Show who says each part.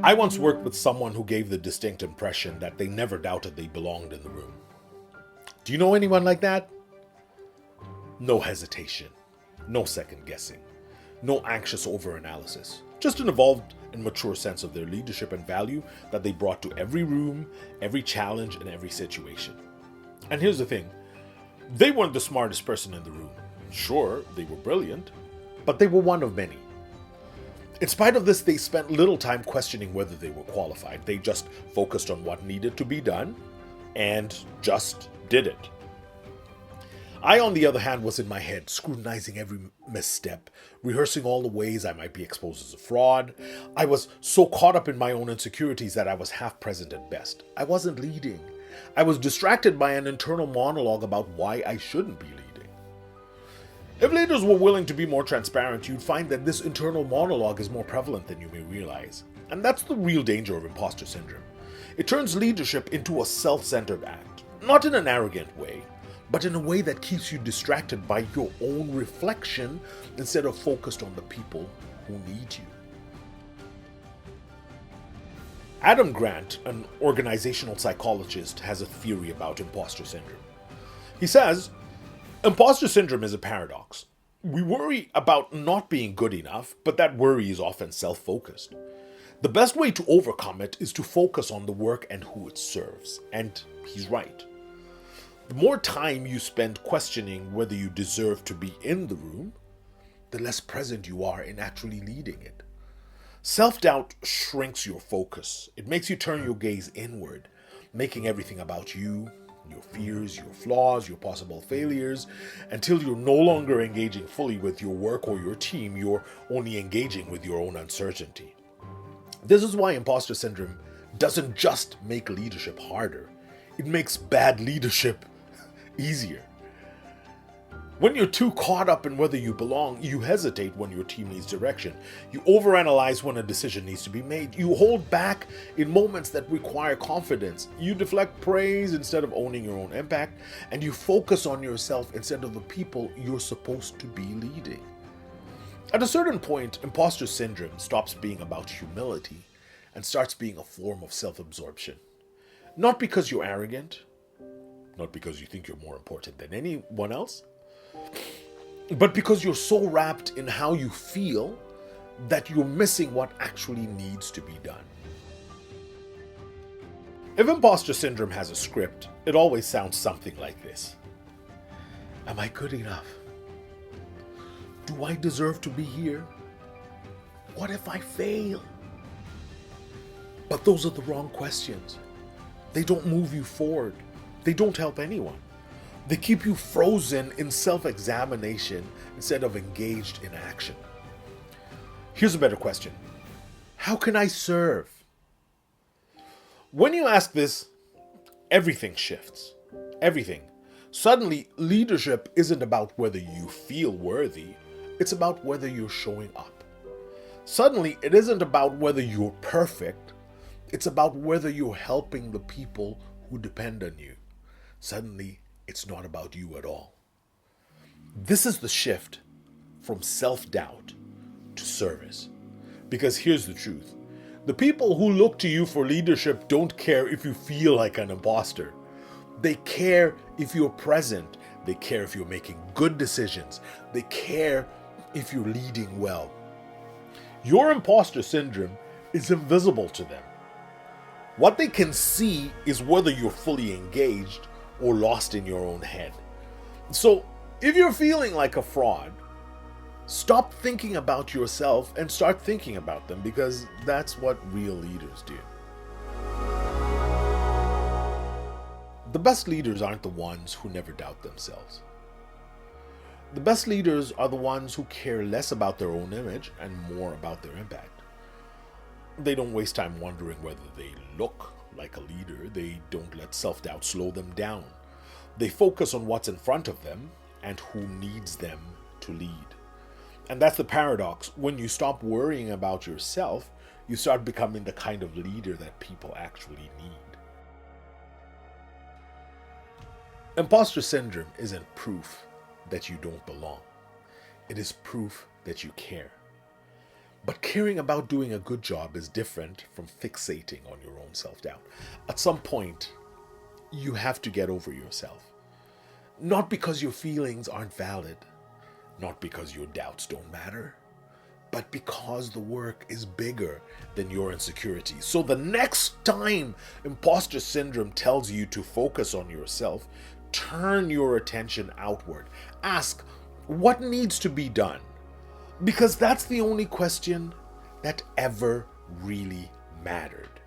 Speaker 1: I once worked with someone who gave the distinct impression that they never doubted they belonged in the room. Do you know anyone like that? No hesitation, no second guessing, no anxious overanalysis. Just an evolved and mature sense of their leadership and value that they brought to every room, every challenge, and every situation. And here's the thing, they weren't the smartest person in the room. Sure, they were brilliant, but they were one of many. In spite of this, they spent little time questioning whether they were qualified. They just focused on what needed to be done and just did it. I, on the other hand, was in my head, scrutinizing every misstep, rehearsing all the ways I might be exposed as a fraud. I was so caught up in my own insecurities that I was half present at best. I wasn't leading. I was distracted by an internal monologue about why I shouldn't be leading. If leaders were willing to be more transparent, you'd find that this internal monologue is more prevalent than you may realize. And that's the real danger of imposter syndrome. It turns leadership into a self-centered act, not in an arrogant way, but in a way that keeps you distracted by your own reflection instead of focused on the people who need you. Adam Grant, an organizational psychologist, has a theory about imposter syndrome. He says, imposter syndrome is a paradox. We worry about not being good enough, but that worry is often self-focused. The best way to overcome it is to focus on the work and who it serves. And he's right. The more time you spend questioning whether you deserve to be in the room, the less present you are in actually leading it. Self-doubt shrinks your focus. It makes you turn your gaze inward, making everything about you, your fears, your flaws, your possible failures, until you're no longer engaging fully with your work or your team, you're only engaging with your own uncertainty. This is why imposter syndrome doesn't just make leadership harder, it makes bad leadership easier. When you're too caught up in whether you belong, you hesitate when your team needs direction. You overanalyze when a decision needs to be made. You hold back in moments that require confidence. You deflect praise instead of owning your own impact. And you focus on yourself instead of the people you're supposed to be leading. At a certain point, imposter syndrome stops being about humility and starts being a form of self-absorption. Not because you're arrogant, not because you think you're more important than anyone else, but because you're so wrapped in how you feel that you're missing what actually needs to be done. If imposter syndrome has a script, it always sounds something like this. Am I good enough? Do I deserve to be here? What if I fail? But those are the wrong questions. They don't move you forward. They don't help anyone. They keep you frozen in self-examination instead of engaged in action. Here's a better question. How can I serve? When you ask this, everything shifts. Everything. Suddenly, leadership isn't about whether you feel worthy. It's about whether you're showing up. Suddenly, it isn't about whether you're perfect. It's about whether you're helping the people who depend on you. Suddenly, it's not about you at all. This is the shift from self-doubt to service. Because here's the truth. The people who look to you for leadership don't care if you feel like an imposter. They care if you're present. They care if you're making good decisions. They care if you're leading well. Your imposter syndrome is invisible to them. What they can see is whether you're fully engaged or lost in your own head. So, if you're feeling like a fraud, stop thinking about yourself and start thinking about them, because that's what real leaders do. The best leaders aren't the ones who never doubt themselves. The best leaders are the ones who care less about their own image and more about their impact. They don't waste time wondering whether they look like a leader. They don't let self-doubt slow them down. They focus on what's in front of them and who needs them to lead. And that's the paradox. When you stop worrying about yourself, you start becoming the kind of leader that people actually need. Imposter syndrome isn't proof that you don't belong. It is proof that you care. But caring about doing a good job is different from fixating on your own self-doubt. At some point, you have to get over yourself. Not because your feelings aren't valid, not because your doubts don't matter, but because the work is bigger than your insecurities. So the next time imposter syndrome tells you to focus on yourself, turn your attention outward. Ask, what needs to be done? Because that's the only question that ever really mattered.